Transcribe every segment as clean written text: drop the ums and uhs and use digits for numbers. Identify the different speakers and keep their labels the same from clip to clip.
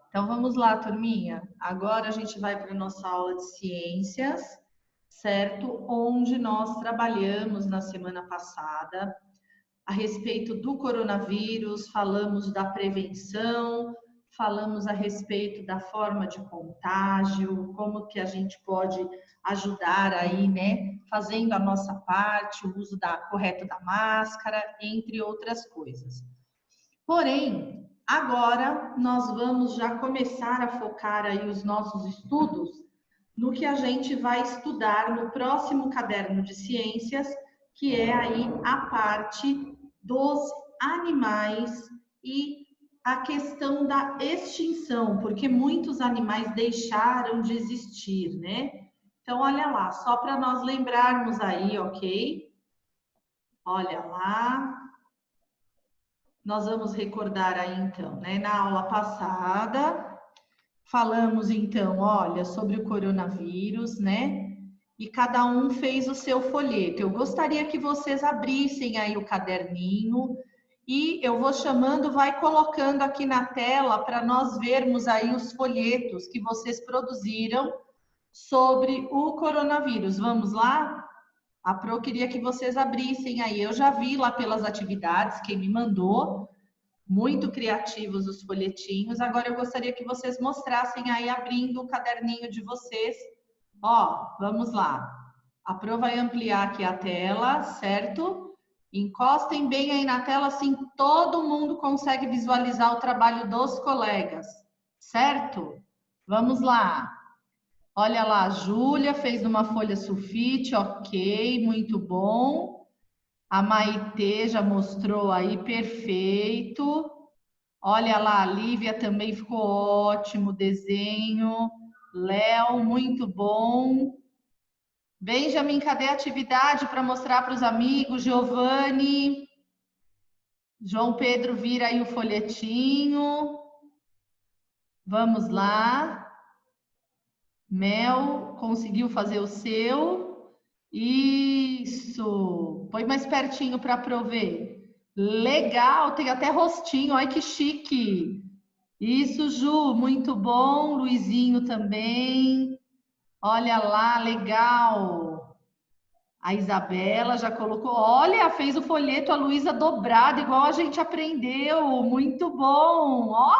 Speaker 1: Então vamos lá, turminha. Agora a gente vai para a nossa aula de ciências, certo? Onde nós trabalhamos na semana passada a respeito do coronavírus, falamos da prevenção, falamos a respeito da forma de contágio, como que a gente pode ajudar aí, né? Fazendo a nossa parte, o uso correto da máscara, entre outras coisas. Porém, agora nós vamos já começar a focar aí os nossos estudos no que a gente vai estudar no próximo caderno de ciências, que é aí a parte dos animais e a questão da extinção, porque muitos animais deixaram de existir, né? Então, olha lá, só para nós lembrarmos aí, ok? Olha lá. Nós vamos recordar aí então, né? Na aula passada, falamos então, olha, sobre o coronavírus, né? E cada um fez o seu folheto. Eu gostaria que vocês abrissem aí o caderninho e eu vou chamando, vai colocando aqui na tela para nós vermos aí os folhetos que vocês produziram sobre o coronavírus. Vamos lá? A Pro queria que vocês abrissem aí. Eu já vi lá pelas atividades, quem me mandou. Muito criativos os folhetinhos. Agora eu gostaria que vocês mostrassem aí, abrindo o caderninho de vocês. Ó, vamos lá. A Pro vai ampliar aqui a tela, certo? Encostem bem aí na tela, assim todo mundo consegue visualizar o trabalho dos colegas, certo? Vamos lá. Olha lá, a Júlia fez numa folha sulfite, ok, muito bom. A Maitê já mostrou aí, perfeito. Olha lá, a Lívia também ficou ótimo o desenho. Léo, muito bom. Benjamin, cadê a atividade para mostrar para os amigos? Giovanni. João Pedro, vira aí o folhetinho. Vamos lá. Mel, conseguiu fazer o seu? Isso. Põe mais pertinho para prover. Legal, tem até rostinho. Olha que chique. Isso, Ju, muito bom. Luizinho também. Olha lá, legal. A Isabela já colocou. Olha, fez o folheto, a Luísa dobrado, igual a gente aprendeu. Muito bom. Ó,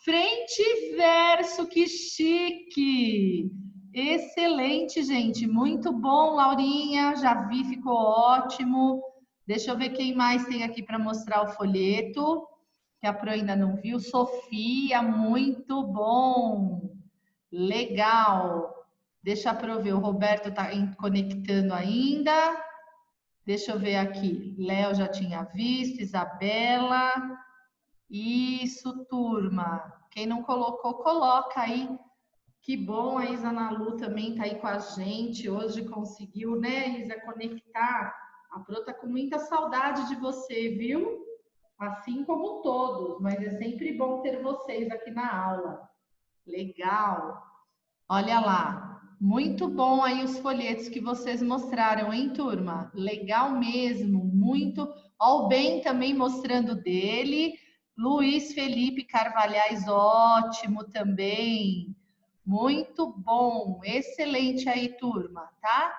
Speaker 1: frente e verso, que chique. Excelente, gente. Muito bom, Laurinha. Já vi, ficou ótimo. Deixa eu ver quem mais tem aqui para mostrar o folheto, que a Pro ainda não viu. Sofia, muito bom. Legal. Deixa eu ver, o Roberto está conectando ainda. Deixa eu ver aqui. Léo já tinha visto, Isabela. Isso, turma. Quem não colocou, coloca aí. Que bom, a Isa Nalu também está aí com a gente. Hoje conseguiu, né, Isa, conectar. A Pro tá com muita saudade de você, viu? Assim como todos, mas é sempre bom ter vocês aqui na aula. Legal. Olha lá, muito bom aí os folhetos que vocês mostraram, hein, turma? Legal mesmo, muito. Ó, o Ben também mostrando dele. Luiz Felipe Carvalhais, ótimo também. Muito bom, excelente aí, turma, tá?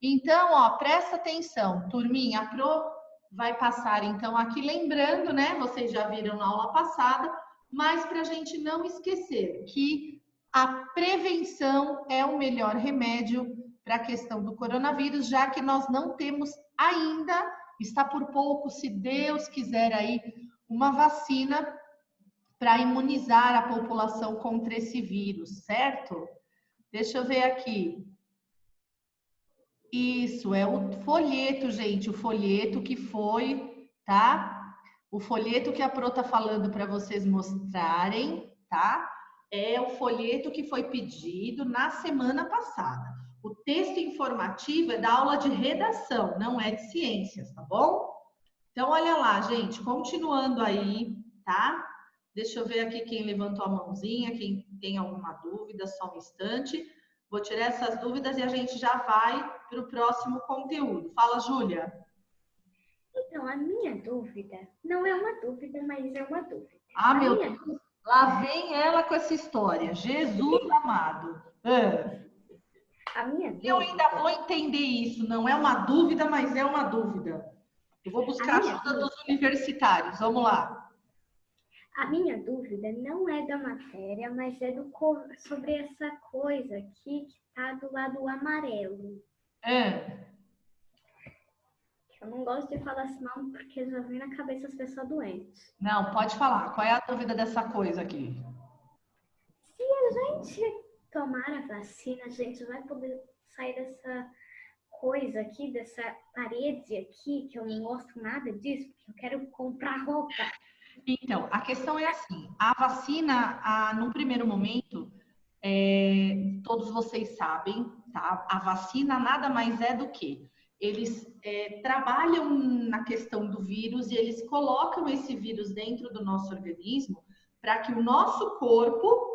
Speaker 1: Então, ó, presta atenção, turminha, a Pro vai passar então aqui, lembrando, né? Vocês já viram na aula passada, mas para a gente não esquecer que a prevenção é o melhor remédio para a questão do coronavírus, já que nós não temos ainda, está por pouco, se Deus quiser aí, uma vacina para imunizar a população contra esse vírus, certo? Deixa eu ver aqui. Isso, é o folheto, gente, o folheto que foi, tá? O folheto que a Pro tá falando para vocês mostrarem, tá? É o folheto que foi pedido na semana passada. O texto informativo é da aula de redação, não é de ciências, tá bom? Então, olha lá, gente, continuando aí, tá? Deixa eu ver aqui quem levantou a mãozinha, quem tem alguma dúvida, só um instante. Vou tirar essas dúvidas e a gente já vai para o próximo conteúdo. Fala, Júlia.
Speaker 2: Então, a minha dúvida, não é uma dúvida, mas é uma dúvida.
Speaker 1: Ah,
Speaker 2: A
Speaker 1: meu
Speaker 2: minha
Speaker 1: Deus. Lá vem ela com essa história. Jesus amado.
Speaker 2: A minha
Speaker 1: Eu ainda
Speaker 2: dúvida,
Speaker 1: vou entender isso. Não é uma dúvida, mas é uma dúvida. Eu vou
Speaker 2: a
Speaker 1: buscar a
Speaker 2: minha
Speaker 1: ajuda
Speaker 2: dúvida,
Speaker 1: dos universitários. Vamos lá.
Speaker 2: a minha dúvida não é da matéria, mas é sobre essa coisa aqui que está do lado amarelo.
Speaker 1: É.
Speaker 2: Eu não gosto de falar esse nome porque já vem na cabeça as pessoas doentes.
Speaker 1: Não, pode falar. Qual é a dúvida dessa coisa aqui?
Speaker 2: Se a gente tomar a vacina, a gente vai poder sair dessa coisa aqui, dessa parede aqui, que eu não gosto nada disso, porque eu quero comprar roupa.
Speaker 1: Então, a questão é assim: a vacina, no primeiro momento, todos vocês sabem, tá? A vacina nada mais é do que eles trabalham na questão do vírus e eles colocam esse vírus dentro do nosso organismo para que o nosso corpo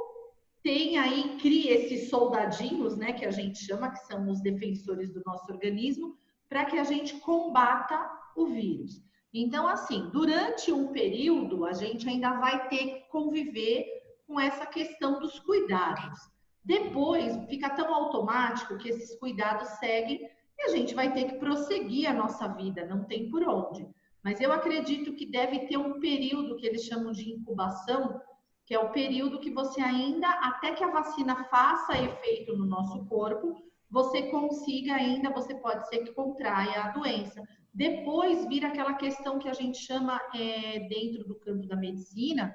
Speaker 1: tenha aí, crie esses soldadinhos, né, que a gente chama, que são os defensores do nosso organismo, para que a gente combata o vírus. Então, assim, durante um período, a gente ainda vai ter que conviver com essa questão dos cuidados. Depois, fica tão automático que esses cuidados seguem e a gente vai ter que prosseguir a nossa vida, não tem por onde. Mas eu acredito que deve ter um período que eles chamam de incubação, que é o período que você ainda, até que a vacina faça efeito no nosso corpo, você consiga ainda, você pode ser que contraia a doença. Depois vira aquela questão que a gente chama, dentro do campo da medicina,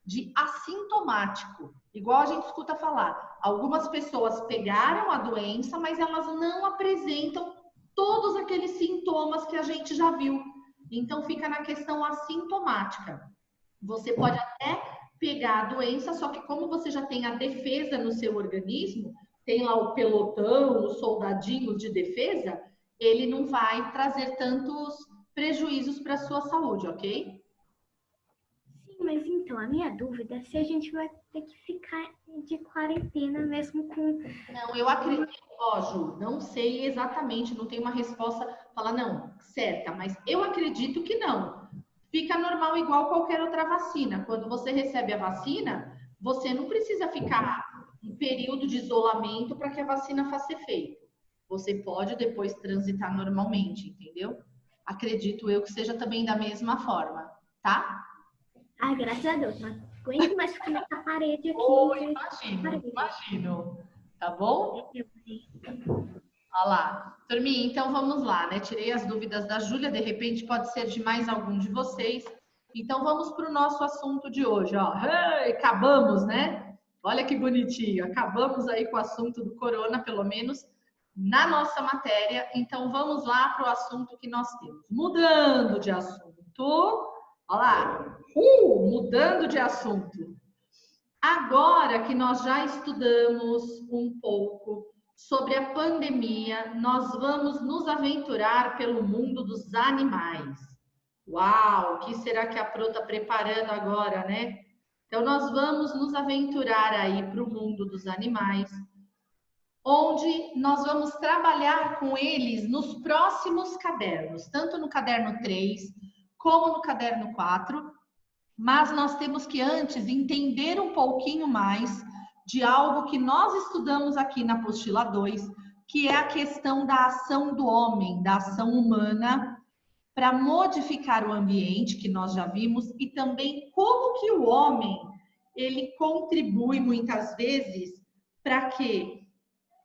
Speaker 1: de assintomático. Igual a gente escuta falar, algumas pessoas pegaram a doença, mas elas não apresentam todos aqueles sintomas que a gente já viu. Então fica na questão assintomática. Você pode até pegar a doença, só que como você já tem a defesa no seu organismo, tem lá o pelotão, os soldadinhos de defesa, ele não vai trazer tantos prejuízos para a sua saúde, ok?
Speaker 2: Sim, mas então, a minha dúvida é se a gente vai ter que ficar de quarentena mesmo com...
Speaker 1: Não, eu acredito, ó, Ju, não sei exatamente, não tenho uma resposta, falar não, certa, mas eu acredito que não. Fica normal igual qualquer outra vacina. Quando você recebe a vacina, você não precisa ficar um período de isolamento para que a vacina faça efeito. Você pode depois transitar normalmente, entendeu? Acredito eu que seja também da mesma forma, tá?
Speaker 2: Ai, graças a Deus, não aguento mais ficar nessa parede aqui.
Speaker 1: Oh, imagino. Tá bom? Olha lá. Turminha, então vamos lá, né? Tirei as dúvidas da Júlia, de repente pode ser de mais algum de vocês. Então vamos para o nosso assunto de hoje, ó. Acabamos, né? Olha que bonitinho. Acabamos aí com o assunto do corona, pelo menos na nossa matéria. Então vamos lá para o assunto que nós temos. Mudando de assunto. Olha lá. Mudando de assunto. Agora que nós já estudamos um pouco sobre a pandemia, nós vamos nos aventurar pelo mundo dos animais. Uau, o que será que a Pro está preparando agora, né? Então, nós vamos nos aventurar aí para o mundo dos animais, onde nós vamos trabalhar com eles nos próximos cadernos, tanto no caderno 3 como no caderno 4. Mas nós temos que antes entender um pouquinho mais de algo que nós estudamos aqui na apostila 2, que é a questão da ação do homem, da ação humana, para modificar o ambiente, que nós já vimos, e também como que o homem ele contribui muitas vezes para que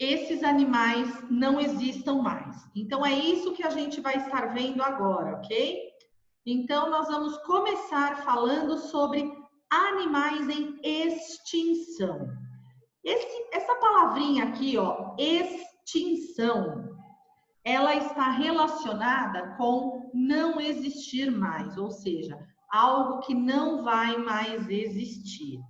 Speaker 1: esses animais não existam mais. Então é isso que a gente vai estar vendo agora, ok? Então, nós vamos começar falando sobre animais em extinção. Essa palavrinha aqui, ó, extinção, ela está relacionada com não existir mais, ou seja, algo que não vai mais existir.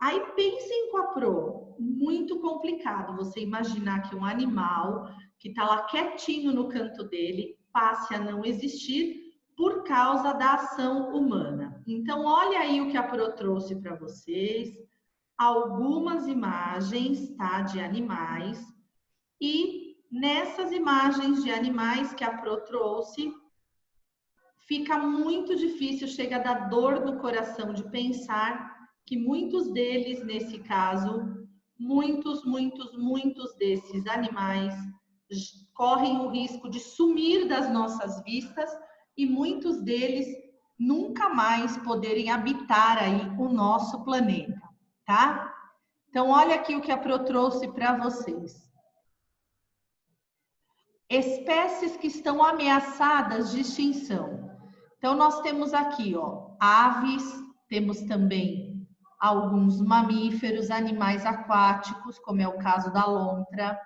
Speaker 1: Aí pensem com a Pro, muito complicado você imaginar que um animal que está lá quietinho no canto dele passe a não existir por causa da ação humana. Então, olha aí o que a Pro trouxe para vocês, algumas imagens, tá, de animais, e nessas imagens de animais que a Pro trouxe, fica muito difícil, chega a dar dor no coração de pensar que muitos deles, nesse caso, muitos desses animais correm o risco de sumir das nossas vistas e muitos deles nunca mais poderem habitar aí o nosso planeta, tá? Então, olha aqui o que a Pro trouxe para vocês. Espécies que estão ameaçadas de extinção. Então, nós temos aqui, ó, aves, temos também alguns mamíferos, animais aquáticos, como é o caso da lontra,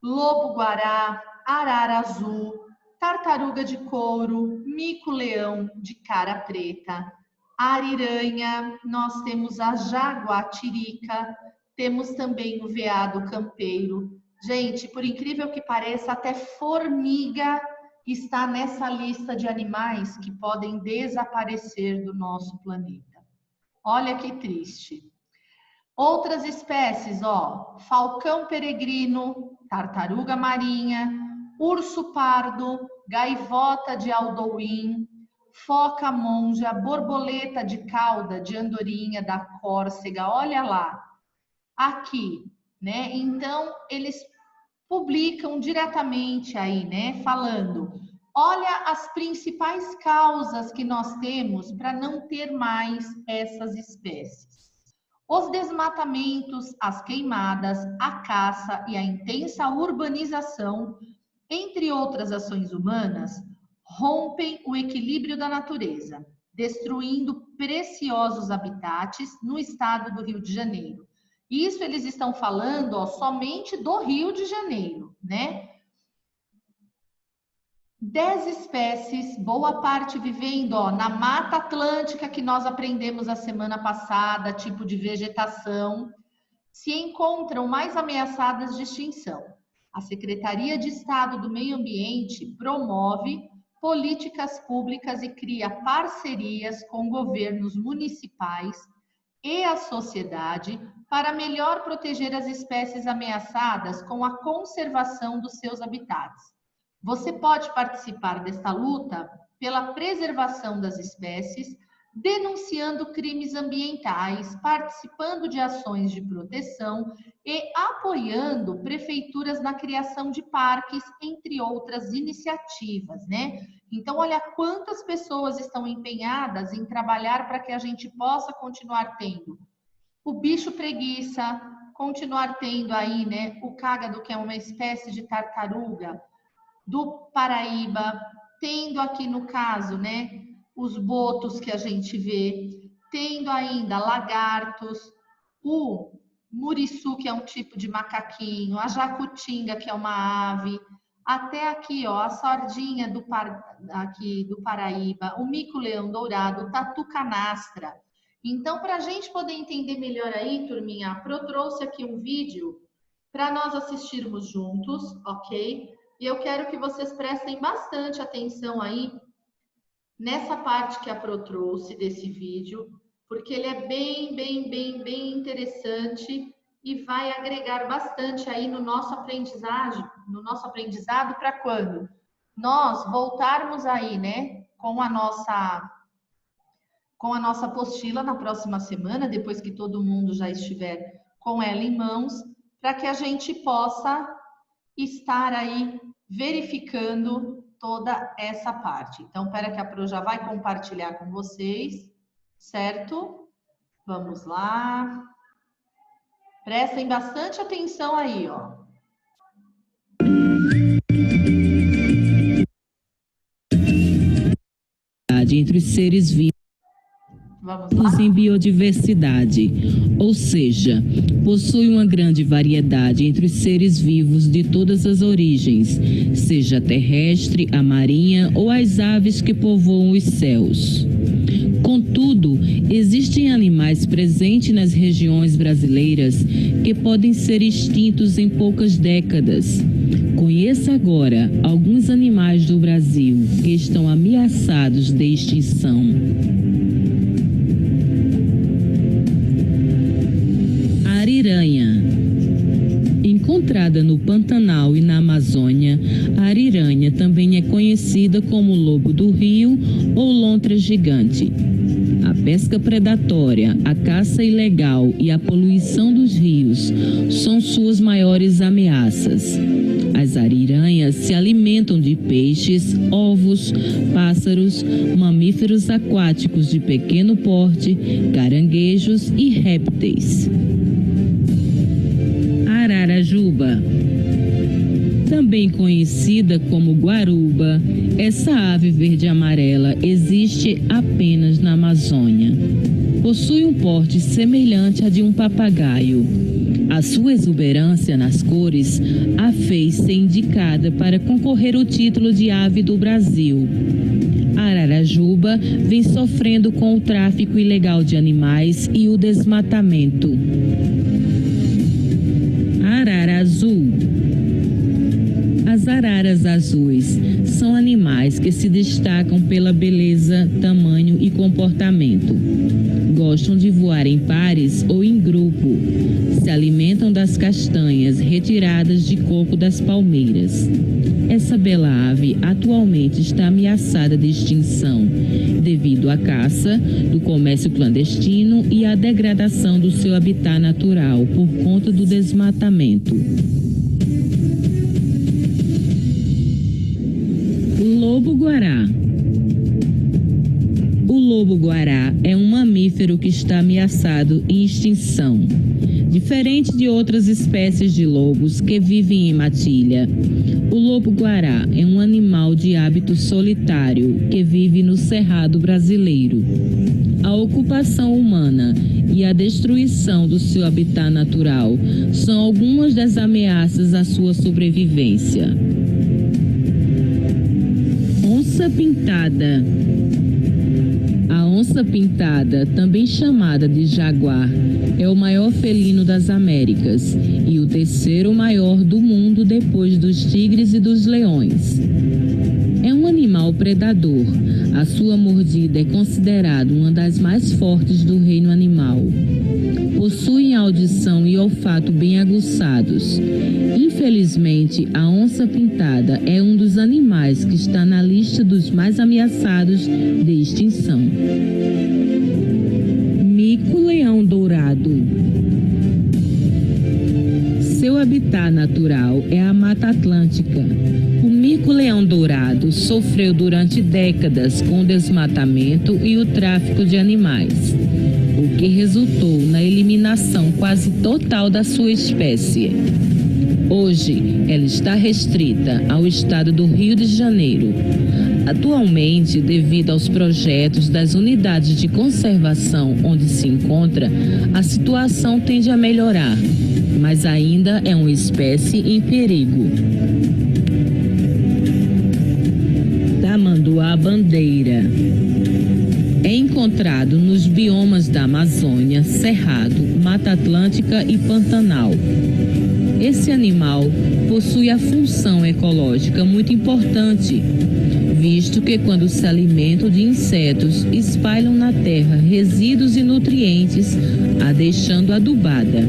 Speaker 1: lobo-guará, arara azul, tartaruga de couro, mico-leão de cara preta, ariranha, nós temos a jaguatirica, temos também o veado campeiro. Gente, por incrível que pareça, até formiga está nessa lista de animais que podem desaparecer do nosso planeta. Olha que triste. Outras espécies, ó, falcão peregrino, tartaruga marinha, urso pardo, gaivota de Aldoim, foca monja, borboleta de cauda de andorinha, da córcega, olha lá, aqui, né? Então, eles publicam diretamente aí, né, falando, olha as principais causas que nós temos para não ter mais essas espécies. Os desmatamentos, as queimadas, a caça e a intensa urbanização, entre outras ações humanas, rompem o equilíbrio da natureza, destruindo preciosos habitats no estado do Rio de Janeiro. Isso eles estão falando, ó, somente do Rio de Janeiro, né? 10 espécies, boa parte vivendo, ó, na Mata Atlântica, que nós aprendemos a semana passada, tipo de vegetação, se encontram mais ameaçadas de extinção. A Secretaria de Estado do Meio Ambiente promove políticas públicas e cria parcerias com governos municipais e a sociedade para melhor proteger as espécies ameaçadas com a conservação dos seus habitats. Você pode participar desta luta pela preservação das espécies, denunciando crimes ambientais, participando de ações de proteção e apoiando prefeituras na criação de parques, entre outras iniciativas, né? Então, olha quantas pessoas estão empenhadas em trabalhar para que a gente possa continuar tendo o bicho preguiça, continuar tendo aí, né, o cágado, que é uma espécie de tartaruga do Paraíba, tendo aqui no caso, né, os botos que a gente vê, tendo ainda lagartos, o muriçu, que é um tipo de macaquinho, a jacutinga, que é uma ave, até aqui, ó, a sardinha aqui do Paraíba, o mico-leão dourado, o tatu canastra. Então, para a gente poder entender melhor aí, turminha, a Pro trouxe aqui um vídeo para nós assistirmos juntos, ok? E eu quero que vocês prestem bastante atenção aí nessa parte que a Pro trouxe desse vídeo, porque ele é bem interessante e vai agregar bastante aí no nosso aprendizado para quando nós voltarmos aí, né, com a nossa apostila na próxima semana, depois que todo mundo já estiver com ela em mãos, para que a gente possa estar aí verificando toda essa parte. Então, espera que a Pro já vai compartilhar com vocês, certo? Vamos lá. Prestem bastante atenção aí, ó.
Speaker 3: Entre os seres vivos em biodiversidade, ou seja, possui uma grande variedade entre os seres vivos de todas as origens, seja terrestre, a marinha ou as aves que povoam os céus. Contudo, existem animais presentes nas regiões brasileiras que podem ser extintos em poucas décadas. Conheça agora alguns animais do Brasil que estão ameaçados de extinção. A ariranha. Encontrada no Pantanal e na Amazônia, a ariranha também é conhecida conhecida como lobo do rio ou lontra gigante. A pesca predatória, a caça ilegal e a poluição dos rios são suas maiores ameaças. As ariranhas se alimentam de peixes, ovos, pássaros, mamíferos aquáticos de pequeno porte, caranguejos e répteis. Ararajuba. Também conhecida como guaruba, essa ave verde-amarela existe apenas na Amazônia. Possui um porte semelhante a de um papagaio. A sua exuberância nas cores a fez ser indicada para concorrer ao título de ave do Brasil. A ararajuba vem sofrendo com o tráfico ilegal de animais e o desmatamento. Arara azul. As araras azuis são animais que se destacam pela beleza, tamanho e comportamento. Gostam de voar em pares ou em grupo. Se alimentam das castanhas retiradas de coco das palmeiras. Essa bela ave atualmente está ameaçada de extinção devido à caça, do comércio clandestino e à degradação do seu habitat natural por conta do desmatamento. Lobo-guará. O lobo-guará é um mamífero que está ameaçado em extinção. Diferente de outras espécies de lobos que vivem em matilha, o lobo-guará é um animal de hábito solitário que vive no cerrado brasileiro. A ocupação humana e a destruição do seu habitat natural são algumas das ameaças à sua sobrevivência. Onça-pintada. A onça-pintada, também chamada de jaguar, é o maior felino das Américas e o terceiro maior do mundo depois dos tigres e dos leões. É um animal predador. A sua mordida é considerada uma das mais fortes do reino animal. Possuem audição e olfato bem aguçados. Infelizmente, a onça-pintada é um dos animais que está na lista dos mais ameaçados de extinção. Mico-leão dourado. Seu habitat natural é a Mata Atlântica. O mico-leão dourado sofreu durante décadas com o desmatamento e o tráfico de animais, o que resultou na eliminação quase total da sua espécie. Hoje, ela está restrita ao estado do Rio de Janeiro. Atualmente, devido aos projetos das unidades de conservação onde se encontra, a situação tende a melhorar, mas ainda é uma espécie em perigo. Tamanduá-bandeira. É encontrado nos biomas da Amazônia, Cerrado, Mata Atlântica e Pantanal. Esse animal possui a função ecológica muito importante, visto que quando se alimentam de insetos, espalham na terra resíduos e nutrientes, a deixando adubada.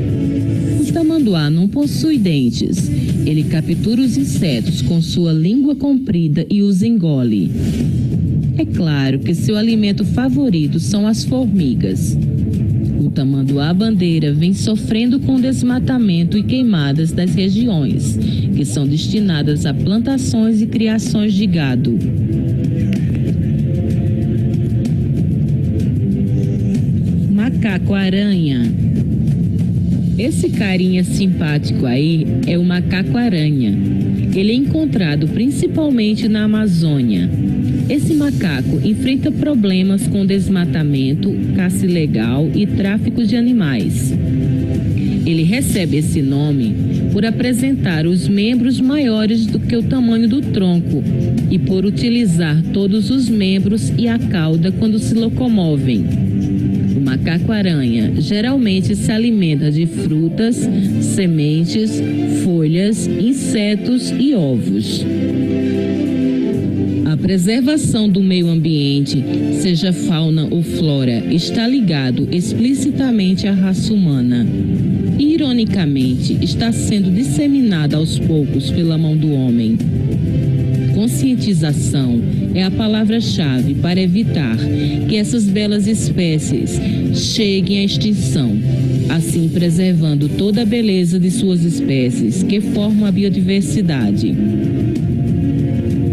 Speaker 3: O tamanduá não possui dentes. Ele captura os insetos com sua língua comprida e os engole. É claro que seu alimento favorito são as formigas. O tamanduá-bandeira vem sofrendo com desmatamento e queimadas das regiões, que são destinadas a plantações e criações de gado. Macaco-aranha. Esse carinha simpático aí é o macaco-aranha. Ele é encontrado principalmente na Amazônia. Esse macaco enfrenta problemas com desmatamento, caça ilegal e tráfico de animais. Ele recebe esse nome por apresentar os membros maiores do que o tamanho do tronco e por utilizar todos os membros e a cauda quando se locomovem. O macaco-aranha geralmente se alimenta de frutas, sementes, folhas, insetos e ovos. A preservação do meio ambiente, seja fauna ou flora, está ligado explicitamente à raça humana. Ironicamente, está sendo disseminada aos poucos pela mão do homem. Com conscientização é a palavra-chave para evitar que essas belas espécies cheguem à extinção, assim preservando toda a beleza de suas espécies que formam a biodiversidade.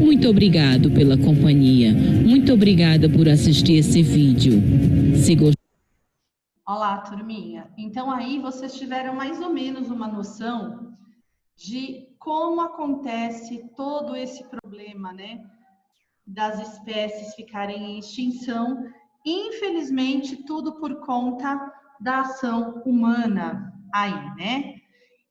Speaker 3: Muito obrigado pela companhia. Muito obrigada por assistir esse vídeo. Se gostou...
Speaker 1: Olá, turminha. Então aí vocês tiveram mais ou menos uma noção de como acontece todo esse problema, né, das espécies ficarem em extinção. Infelizmente, tudo por conta da ação humana aí, né?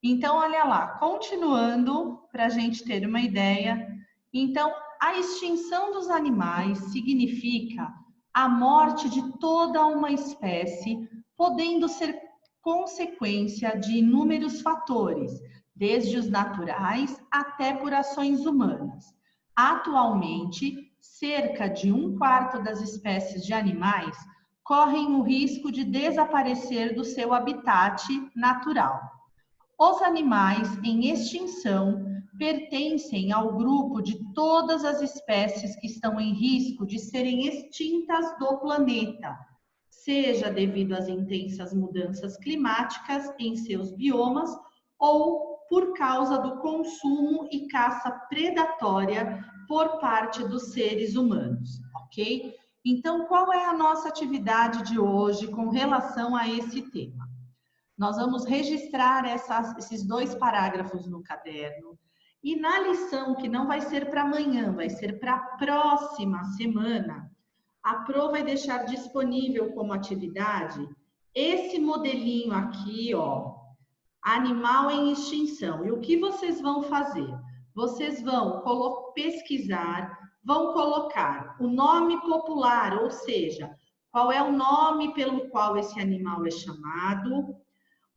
Speaker 1: Então, olha lá, continuando, para a gente ter uma ideia. Então, a extinção dos animais significa a morte de toda uma espécie, podendo ser consequência de inúmeros fatores, desde os naturais até por ações humanas. Atualmente, cerca de 1/4 das espécies de animais correm o risco de desaparecer do seu habitat natural. Os animais em extinção pertencem ao grupo de todas as espécies que estão em risco de serem extintas do planeta, seja devido às intensas mudanças climáticas em seus biomas ou por causa do consumo e caça predatória por parte dos seres humanos, ok? Então, qual é a nossa atividade de hoje com relação a esse tema? Nós vamos registrar esses 2 parágrafos no caderno e na lição, que não vai ser para amanhã, vai ser para a próxima semana, a Pro vai deixar disponível como atividade esse modelinho aqui, ó, animal em extinção. E o que vocês vão fazer? Vocês vão pesquisar, vão colocar o nome popular, ou seja, qual é o nome pelo qual esse animal é chamado,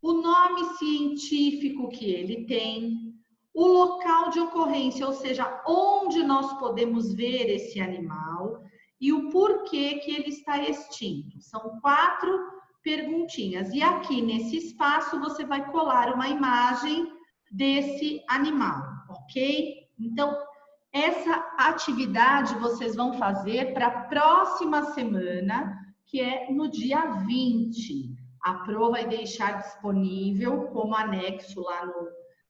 Speaker 1: o nome científico que ele tem, o local de ocorrência, ou seja, onde nós podemos ver esse animal e o porquê que ele está extinto. São 4 perguntinhas. E aqui nesse espaço você vai colar uma imagem desse animal, ok? Então, essa atividade vocês vão fazer para a próxima semana, que é no dia 20. A Pro vai deixar disponível como anexo lá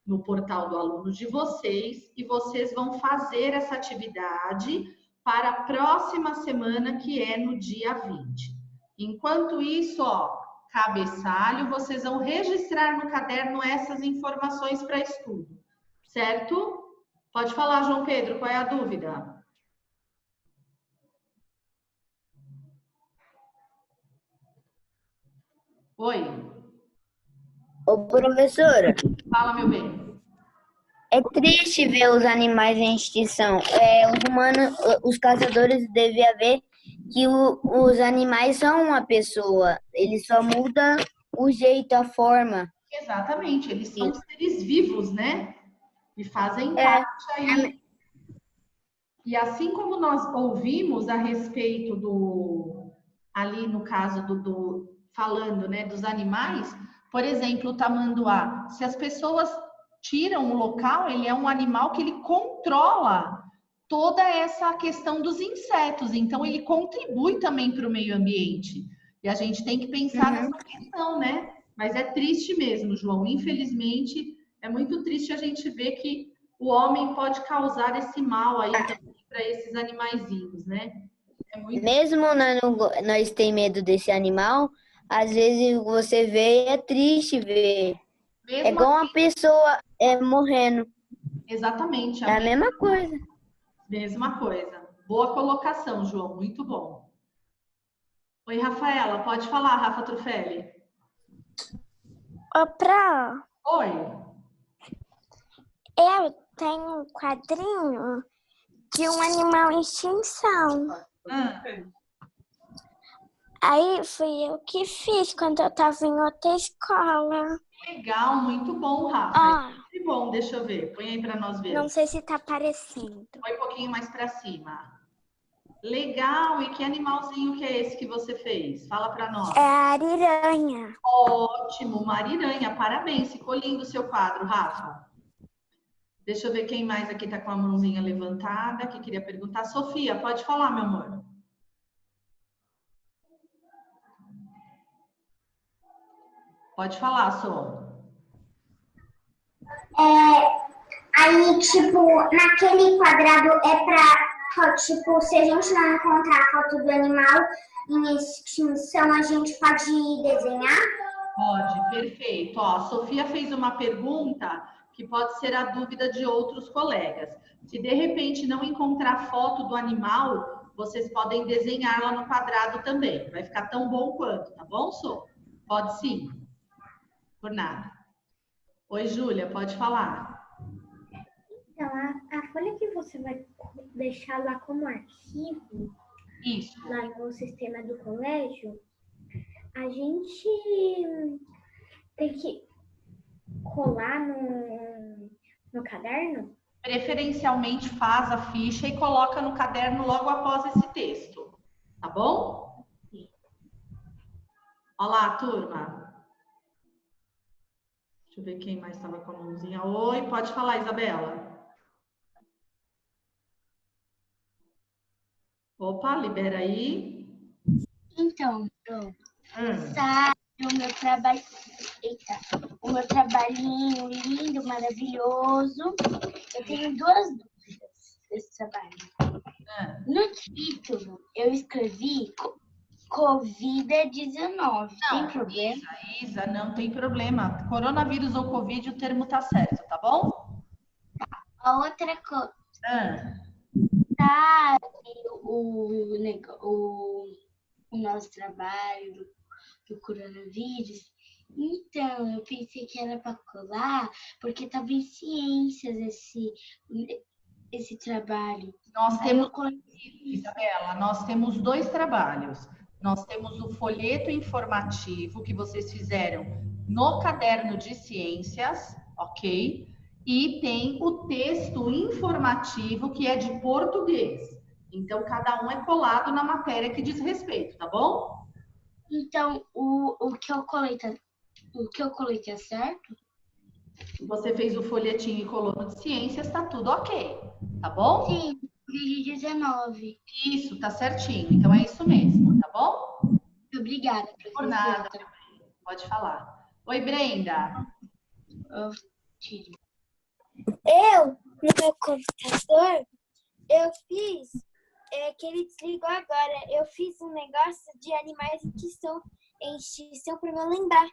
Speaker 1: no portal do aluno de vocês e vocês vão fazer essa atividade para a próxima semana, que é no dia 20. Enquanto isso, ó, cabeçalho, vocês vão registrar no caderno essas informações para estudo, certo? Pode falar, João Pedro, qual é a dúvida? Oi.
Speaker 4: Ô, professora.
Speaker 1: Fala, meu bem.
Speaker 4: É triste ver os animais em extinção. Os humanos, os caçadores devem ver que os animais são uma pessoa. Eles só mudam o jeito, a forma.
Speaker 1: Exatamente, eles são seres vivos, né? E fazem parte aí. E assim como nós ouvimos a respeito ali no caso falando, né, dos animais, por exemplo, o tamanduá, se as pessoas tiram o local, ele é um animal que ele controla toda essa questão dos insetos, então ele contribui também para o meio ambiente. E a gente tem que pensar nessa questão, né? Mas é triste mesmo, João. Infelizmente, é muito triste a gente ver que o homem pode causar esse mal aí para esses animaizinhos, né?
Speaker 4: Mesmo nós tem medo desse animal, às vezes você vê, é triste ver.
Speaker 1: Mesmo
Speaker 4: é igual uma pessoa morrendo.
Speaker 1: Exatamente.
Speaker 4: É a mesma coisa.
Speaker 1: Mesma coisa. Boa colocação, João. Muito bom. Oi, Rafaela. Pode falar, Rafa Trufelli.
Speaker 5: Ô, Pro.
Speaker 1: Oi.
Speaker 5: Eu tenho um quadrinho de um animal em extinção. Aí fui eu que fiz quando eu estava em outra escola.
Speaker 1: Legal, muito bom, Rafa. Que bom, deixa eu ver. Põe aí para nós ver.
Speaker 5: Não sei se tá aparecendo.
Speaker 1: Põe um pouquinho mais para cima. Legal, e que animalzinho que é esse que você fez? Fala para nós.
Speaker 5: É a ariranha.
Speaker 1: Ótimo, uma ariranha. Parabéns, ficou lindo o seu quadro, Rafa. Deixa eu ver quem mais aqui está com a mãozinha levantada, que queria perguntar. Sofia, pode falar, meu amor. Pode falar, Sô.
Speaker 6: Aí, tipo, naquele quadrado é pra, tipo, se a gente não encontrar a foto do animal em extinção, a gente pode desenhar?
Speaker 1: Pode, perfeito. Ó, a Sofia fez uma pergunta que pode ser a dúvida de outros colegas. Se de repente não encontrar foto do animal, vocês podem desenhar lá no quadrado também. Vai ficar tão bom quanto, tá bom, Sô? Pode sim. Por nada. Oi, Júlia, pode falar.
Speaker 2: Então, a folha que você vai deixar lá como arquivo,
Speaker 1: Isso.
Speaker 2: lá no sistema do colégio, a gente tem que colar no caderno?
Speaker 1: Preferencialmente faz a ficha e coloca no caderno logo após esse texto. Tá bom? Olá, turma. Deixa eu ver quem mais estava com a mãozinha. Oi, pode falar, Isabela. Opa, libera aí.
Speaker 5: Então, sabe o meu trabalho. Eita, o meu trabalhinho lindo, maravilhoso. Eu tenho duas dúvidas desse trabalho. No título, eu escrevi Covid-19. Tem problema?
Speaker 1: Isa, não tem problema. Coronavírus ou Covid, o termo tá certo, tá bom?
Speaker 5: A outra coisa. Sabe o nosso trabalho do coronavírus? Então, eu pensei que era para colar, porque estava em ciências esse trabalho.
Speaker 1: Nós temos, Isabela, nós temos dois trabalhos. Nós temos o folheto informativo que vocês fizeram no caderno de ciências, ok? E tem o texto informativo que é de português. Então, cada um é colado na matéria que diz respeito, tá bom?
Speaker 5: Então, o que eu colei tá certo?
Speaker 1: Você fez o folhetinho e colou no de ciências, tá tudo ok, tá bom?
Speaker 5: Sim, Covid-19.
Speaker 1: Isso, tá certinho. Então, é isso mesmo, tá bom?
Speaker 5: Obrigada, professora.
Speaker 1: Por nada, pode falar. Oi, Brenda.
Speaker 5: Eu,
Speaker 6: no meu computador, eu fiz, que ele desligou agora, eu fiz um negócio de animais que estão em extinção para eu lembrar.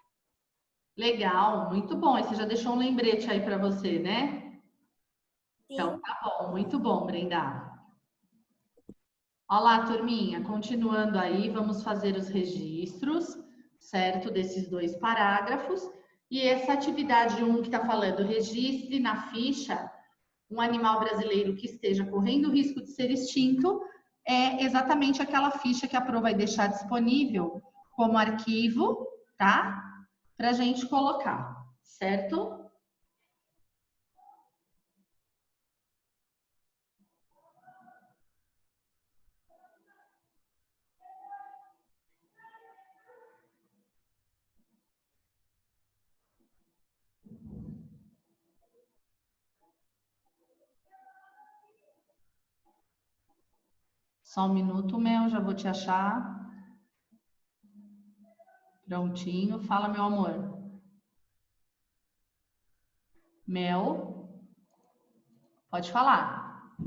Speaker 1: Legal, muito bom. E você já deixou um lembrete aí para você, né?
Speaker 6: Sim.
Speaker 1: Então, tá bom, muito bom, Brenda. Olá, turminha, continuando aí, vamos fazer os registros, certo, desses dois parágrafos. E essa atividade 1 que está falando, registre na ficha um animal brasileiro que esteja correndo o risco de ser extinto, é exatamente aquela ficha que a Pro vai deixar disponível como arquivo, tá? Para a gente colocar, certo? Só um minuto, Mel, já vou te achar. Prontinho. Fala, meu amor. Mel, pode falar.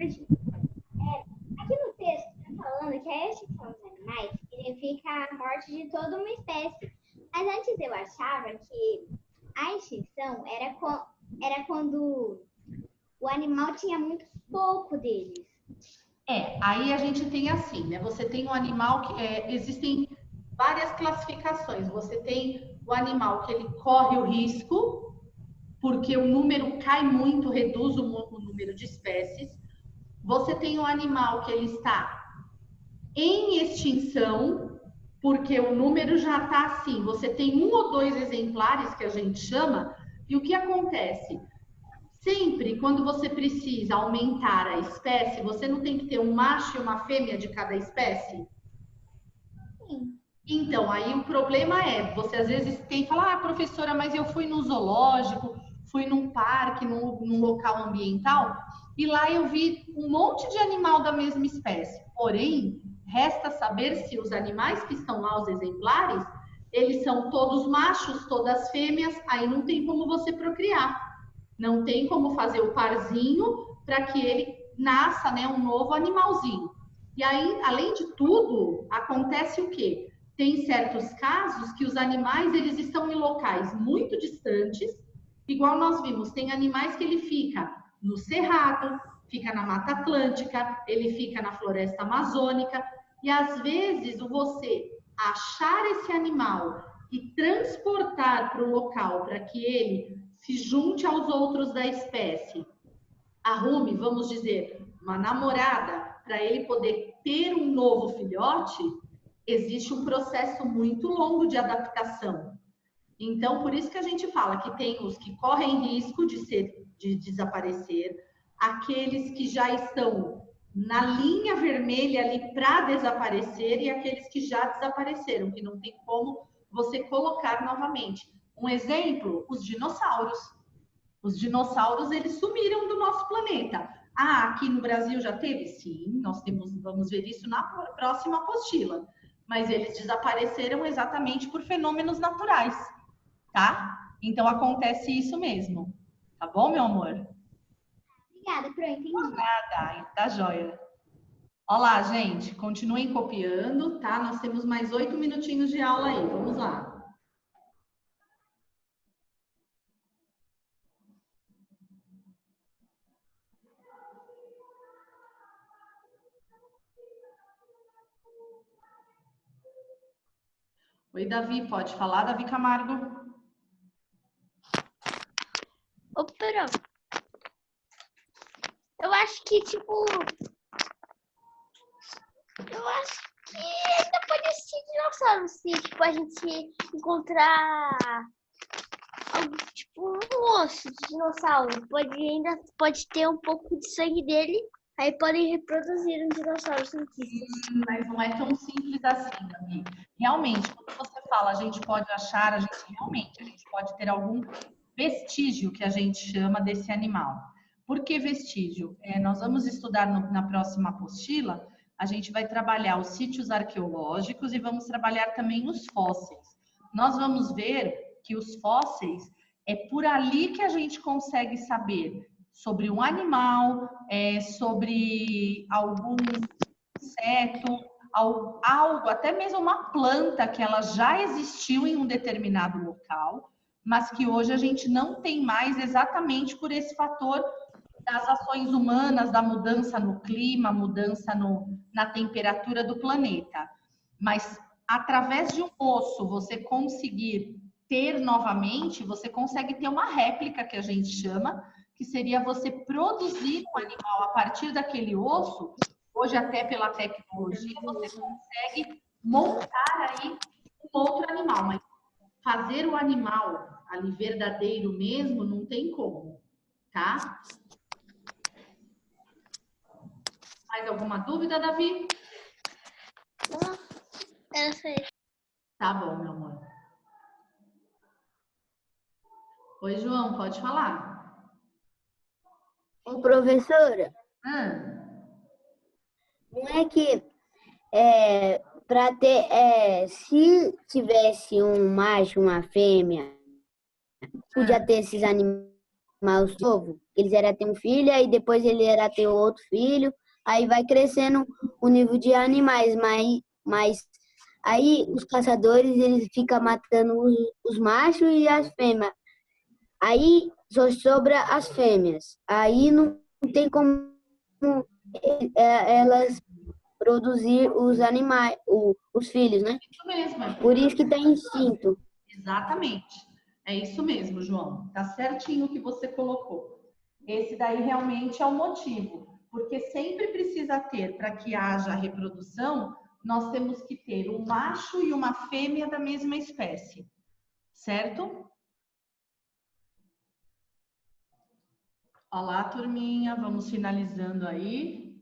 Speaker 6: Aqui no texto está falando que a extinção dos animais significa a morte de toda uma espécie. Mas antes eu achava que a extinção era quando o animal tinha muito pouco deles.
Speaker 1: Aí a gente tem assim, né? Você tem um animal que existem várias classificações. Você tem o animal que ele corre o risco, porque o número cai muito, reduz o número de espécies. Você tem o animal que ele está em extinção, porque o número já está assim. Você tem 1 ou 2 exemplares, que a gente chama, e o que acontece? Sempre, quando você precisa aumentar a espécie, você não tem que ter um macho e uma fêmea de cada espécie?
Speaker 6: Sim.
Speaker 1: Então, aí o problema é, você às vezes tem que falar, professora, mas eu fui no zoológico, fui num parque, num local ambiental, e lá eu vi um monte de animal da mesma espécie. Porém, resta saber se os animais que estão lá, os exemplares, eles são todos machos, todas fêmeas, aí não tem como você procriar. Não tem como fazer o parzinho para que ele nasça, né, um novo animalzinho. E aí, além de tudo, acontece o quê? Tem certos casos que os animais eles estão em locais muito distantes, igual nós vimos, tem animais que ele fica no cerrado, fica na Mata Atlântica, ele fica na floresta amazônica, e às vezes você achar esse animal e transportar para o local para que ele se junte aos outros da espécie, arrume, vamos dizer, uma namorada para ele poder ter um novo filhote, existe um processo muito longo de adaptação. Então, por isso que a gente fala que tem os que correm risco de desaparecer, aqueles que já estão na linha vermelha ali para desaparecer e aqueles que já desapareceram, que não tem como você colocar novamente. Um exemplo, os dinossauros. Os dinossauros, eles sumiram do nosso planeta. Ah, aqui no Brasil já teve? Sim, nós vamos ver isso na próxima apostila. Mas eles desapareceram exatamente por fenômenos naturais, tá? Então acontece isso mesmo. Tá bom, meu amor?
Speaker 6: Obrigada, Pro, entendi.
Speaker 1: Nada, tá joia. Olá, gente, continuem copiando, tá? Nós temos mais 8 minutinhos de aula aí, vamos lá. Oi, Davi, pode falar, Davi Camargo?
Speaker 7: Ô, Perão, eu acho que, tipo, eu acho que ainda pode existir dinossauro, se, tipo, a gente encontrar algo, tipo, um osso de dinossauro, ainda pode ter um pouco de sangue dele, aí podem reproduzir um dinossauro cientista.
Speaker 1: Mas não é tão simples assim, Davi. Realmente, quando você fala, a gente pode achar, a gente pode ter algum vestígio que a gente chama desse animal. Por que vestígio? Nós vamos estudar na próxima apostila, a gente vai trabalhar os sítios arqueológicos e vamos trabalhar também os fósseis. Nós vamos ver que os fósseis é por ali que a gente consegue saber sobre um animal, sobre algum inseto, algo, até mesmo uma planta que ela já existiu em um determinado local, mas que hoje a gente não tem mais exatamente por esse fator das ações humanas, da mudança no clima, mudança na temperatura do planeta. Mas através de um osso, você conseguir ter novamente, você consegue ter uma réplica que a gente chama, que seria você produzir um animal a partir daquele osso. Hoje, até pela tecnologia, você consegue montar aí um outro animal, mas fazer o animal ali verdadeiro mesmo, não tem como, tá? Mais alguma dúvida, Davi?
Speaker 7: Não, essa aí.
Speaker 1: Tá bom, meu amor. Oi, João, pode falar.
Speaker 4: Ô, professora, não é que para ter, se tivesse um macho, uma fêmea, podia ter esses animais novos, eles eram ter um filho, aí depois ele era ter outro filho, aí vai crescendo o nível de animais, mas aí os caçadores eles ficam matando os machos e as fêmeas. Aí só sobra as fêmeas. Aí não tem como elas produzir os animais, os filhos, né?
Speaker 1: Isso mesmo.
Speaker 4: Por isso que tem instinto.
Speaker 1: Exatamente. É isso mesmo, João. Tá certinho o que você colocou. Esse daí realmente é o motivo. Porque sempre precisa ter, para que haja reprodução, nós temos que ter um macho e uma fêmea da mesma espécie. Certo? Olá, turminha. Vamos finalizando aí.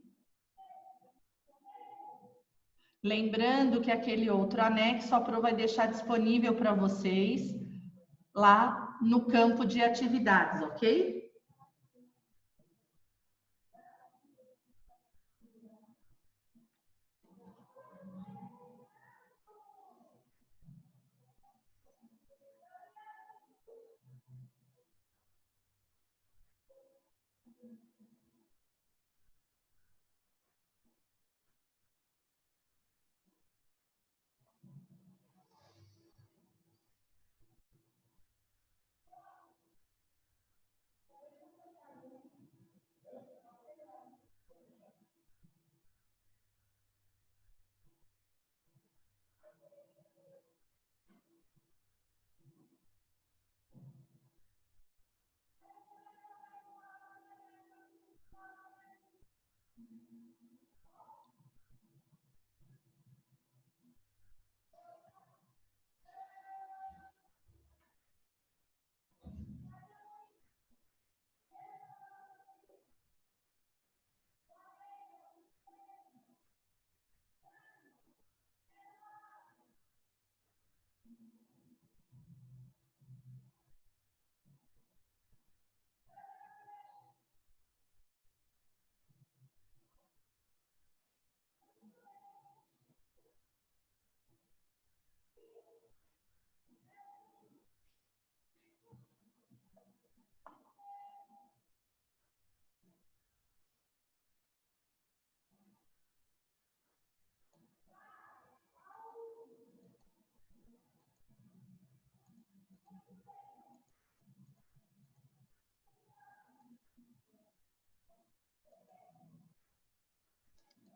Speaker 1: Lembrando que aquele outro anexo, a Pro vai deixar disponível para vocês lá no campo de atividades, ok?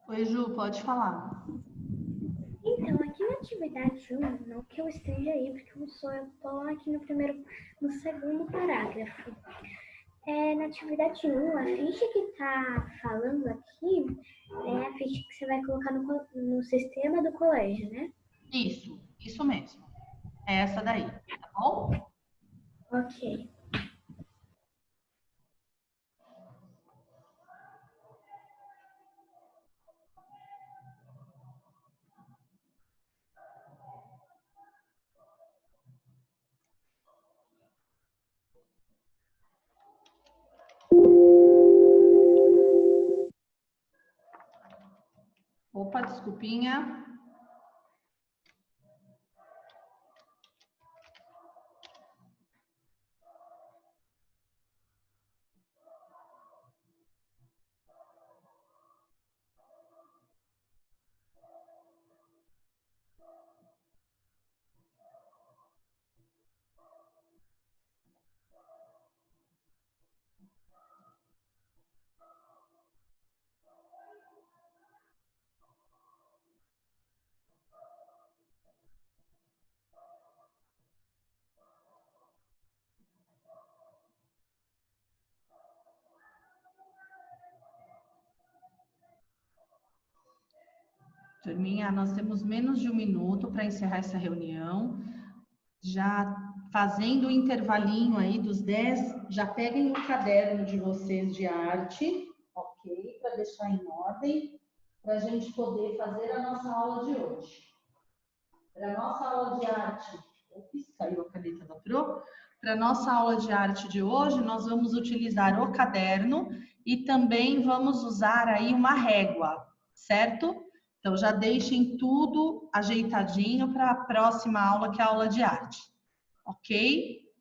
Speaker 1: Oi, Ju, pode falar.
Speaker 2: Então, aqui na atividade 1, não que eu esteja aí, porque eu tô aqui no segundo parágrafo. Na atividade 1, a ficha que tá falando aqui é a ficha que você vai colocar no sistema do colégio, né?
Speaker 1: Isso mesmo. É essa daí, tá bom?
Speaker 2: Ok.
Speaker 1: Opa, desculpinha. Turminha, nós temos menos de 1 minuto para encerrar essa reunião. Já fazendo o intervalinho aí dos 10, já peguem o caderno de vocês de arte, ok? Para deixar em ordem, para a gente poder fazer a nossa aula de hoje. Para a nossa aula de arte, ops, caiu a caneta da Pro. Para a nossa aula de arte de hoje, nós vamos utilizar o caderno e também vamos usar aí uma régua, certo? Então, já deixem tudo ajeitadinho para a próxima aula, que é a aula de arte. Ok?